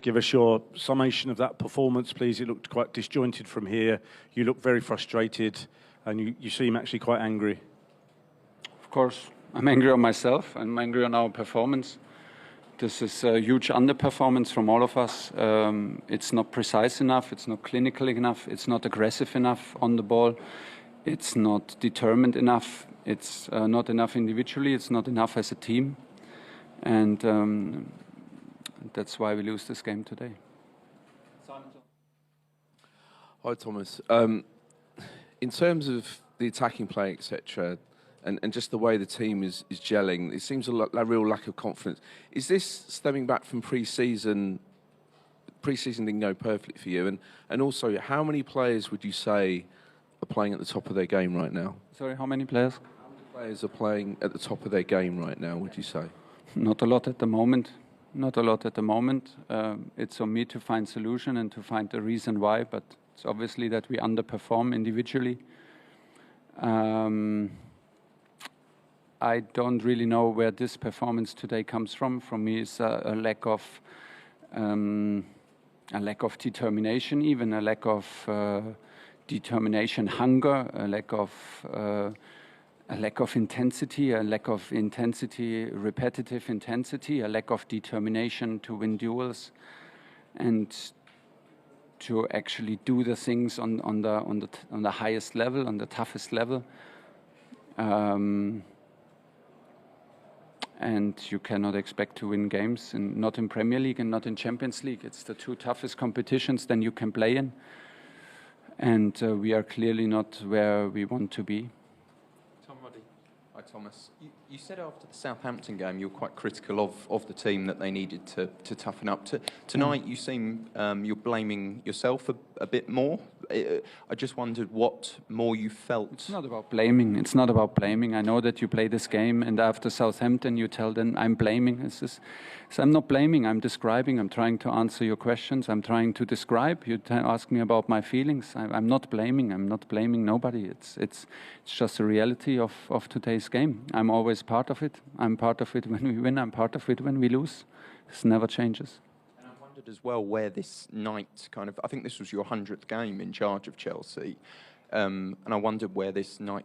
give us your summation of that performance, please? It looked quite disjointed from here. You look very frustrated, and you seem actually quite angry. Of course, I'm angry on myself. I'm angry on our performance. This is a huge underperformance from all of us. It's not precise enough. It's not clinical enough. It's not aggressive enough on the ball. It's not determined enough. It's not enough individually. It's not enough as a team. And that's why we lose this game today. Hi, Thomas. In terms of the attacking play, etc., and just the way the team is gelling, it seems a real lack of confidence. Is this stemming back from pre-season? Pre-season didn't go perfectly for you, and also, how many players would you say are playing at the top of their game right now? Sorry, how many players? How many players are playing at the top of their game right now, would you say? Not a lot at the moment. Not a lot at the moment. It's on me to find solution and to find the reason why, but it's obviously that we underperform individually. I don't really know where this performance today comes from. For me, it's a lack of determination, even a lack of determination, hunger, a lack of intensity, repetitive intensity, a lack of determination to win duels, and to actually do the things on the highest level, on the toughest level. And you cannot expect to win games, not in Premier League and not in Champions League. It's the two toughest competitions then you can play in. And we are clearly not where we want to be. Hi, Thomas. You said after the Southampton game you were quite critical of the team, that they needed to toughen up. Tonight you seem you're blaming yourself a bit more. I just wondered what more you felt. It's not about blaming. It's not about blaming. I know that you play this game, and after Southampton you tell them I'm blaming. So I'm not blaming. I'm describing. I'm trying to answer your questions. I'm trying to describe. You ask me about my feelings. I'm not blaming. I'm not blaming nobody. It's just a reality of today's game. I'm always part of it. I'm part of it when we win. I'm part of it when we lose. This never changes. As well, where this night I think this was your 100th game in charge of Chelsea, and I wondered where this night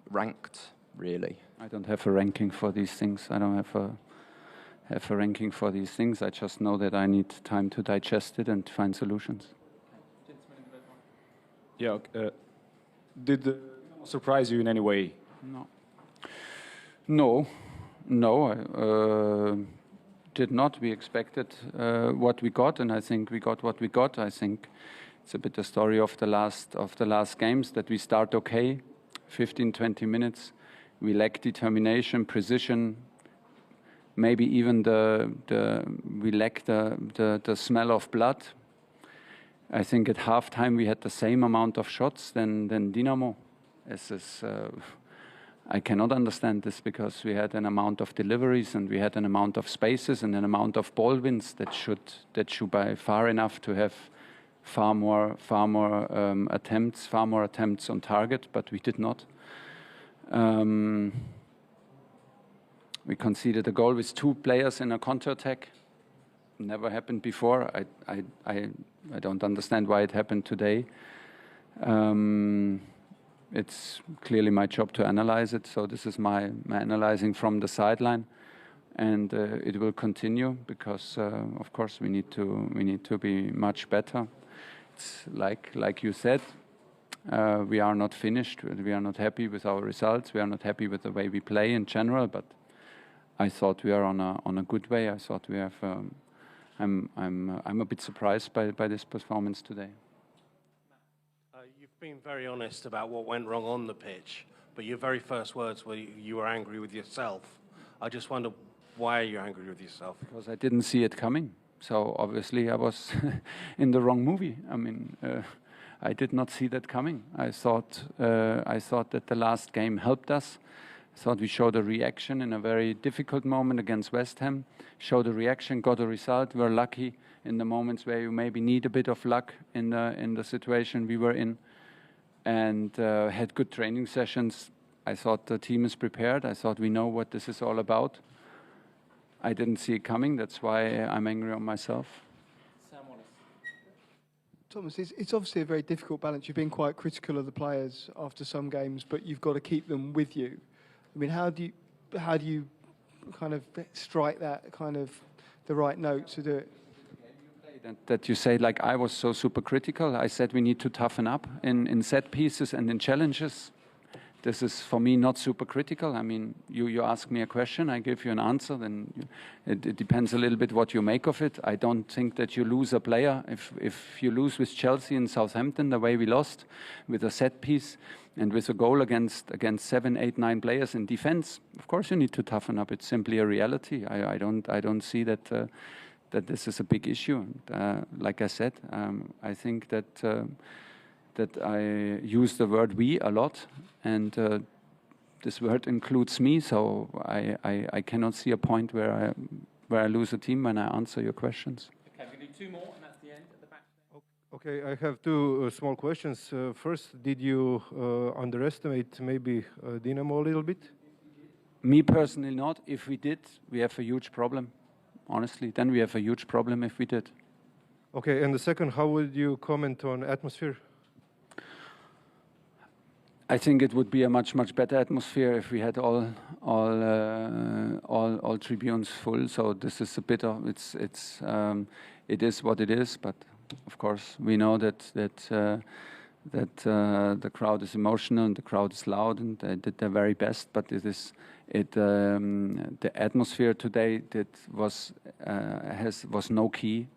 ranked, really. I don't have a ranking for these things. I don't have a ranking for these things. I just know that I need time to digest it and find solutions. Yeah. Did it surprise you in any way? No. Did not. We expected what we got, and I think we got what we got. I think it's a bit the story of the last games, that we start okay, 15-20 minutes. We lack determination, precision. Maybe even we lack the smell of blood. I think at halftime we had the same amount of shots than Dinamo. I cannot understand this, because we had an amount of deliveries and we had an amount of spaces and an amount of ball wins that should by far enough to have far more attempts on target, but we did not. We conceded a goal with two players in a counterattack. Never happened before. I don't understand why it happened today. It's clearly my job to analyze it, so this is my analyzing from the sideline, and it will continue, because of course we need to be much better. It's like you said, we are not finished. We are not happy with our results. We are not happy with the way we play in general, but I thought we are on a good way. I thought we have. I'm a bit surprised by this performance today. You've been very honest about what went wrong on the pitch, but your very first words were you were angry with yourself. I just wonder, why are you angry with yourself? Because I didn't see it coming. So obviously I was in the wrong movie. I mean, I did not see that coming. I thought that the last game helped us. I thought we showed a reaction in a very difficult moment against West Ham. Showed a reaction, got a result. We're lucky in the moments where you maybe need a bit of luck in the situation we were in. And had good training sessions. I thought the team is prepared. I thought we know what this is all about. I didn't see it coming. That's why I'm angry on myself. Thomas, it's obviously a very difficult balance. You've been quite critical of the players after some games, but you've got to keep them with you. I mean, how do you kind of strike that kind of the right note to do it? That you say, like, I was so super critical. I said we need to toughen up in set pieces and in challenges. This is, for me, not super critical. I mean, you ask me a question, I give you an answer, then it depends a little bit what you make of it. I don't think that you lose a player. If you lose with Chelsea and Southampton, the way we lost, with a set piece and with a goal against 7, 8, 9 players in defense, of course you need to toughen up. It's simply a reality. I don't see that this is a big issue. Like I said, I think that I use the word "we" a lot, and this word includes me. So I cannot see a point where I lose a team when I answer your questions. Okay, we do 2 more, and that's the end at the back. Okay, I have 2 small questions. First, did you underestimate maybe Dinamo a little bit? Me personally, not. If we did, we have a huge problem. Honestly, then we have a huge problem if we did. Okay, and the second, how would you comment on atmosphere? I think it would be a much better atmosphere if we had all tribunes full. So this is a bit of it is what it is. But of course we know that the crowd is emotional and the crowd is loud and they did their very best. But the atmosphere today was no key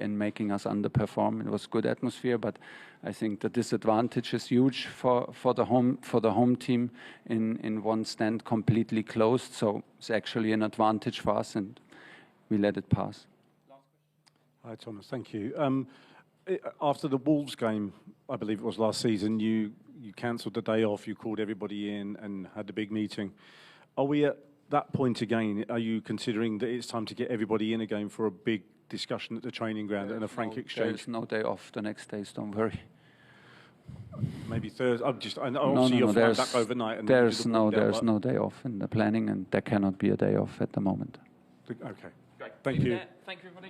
in making us underperform. It was good atmosphere, but I think the disadvantage is huge for the home team in one stand completely closed. So it's actually an advantage for us, and we let it pass. Hi, Thomas. Thank you. After the Wolves game, I believe it was last season, you cancelled the day off, you called everybody in and had a big meeting. Are we at that point again? Are you considering that it's time to get everybody in again for a big discussion at the training ground and a frank exchange? There's no day off the next days, don't worry. Maybe Thursday. Obviously you're flying back overnight. And there's no day off in the planning, and there cannot be a day off at the moment. Okay. Great. Thank you. Thank you, everybody.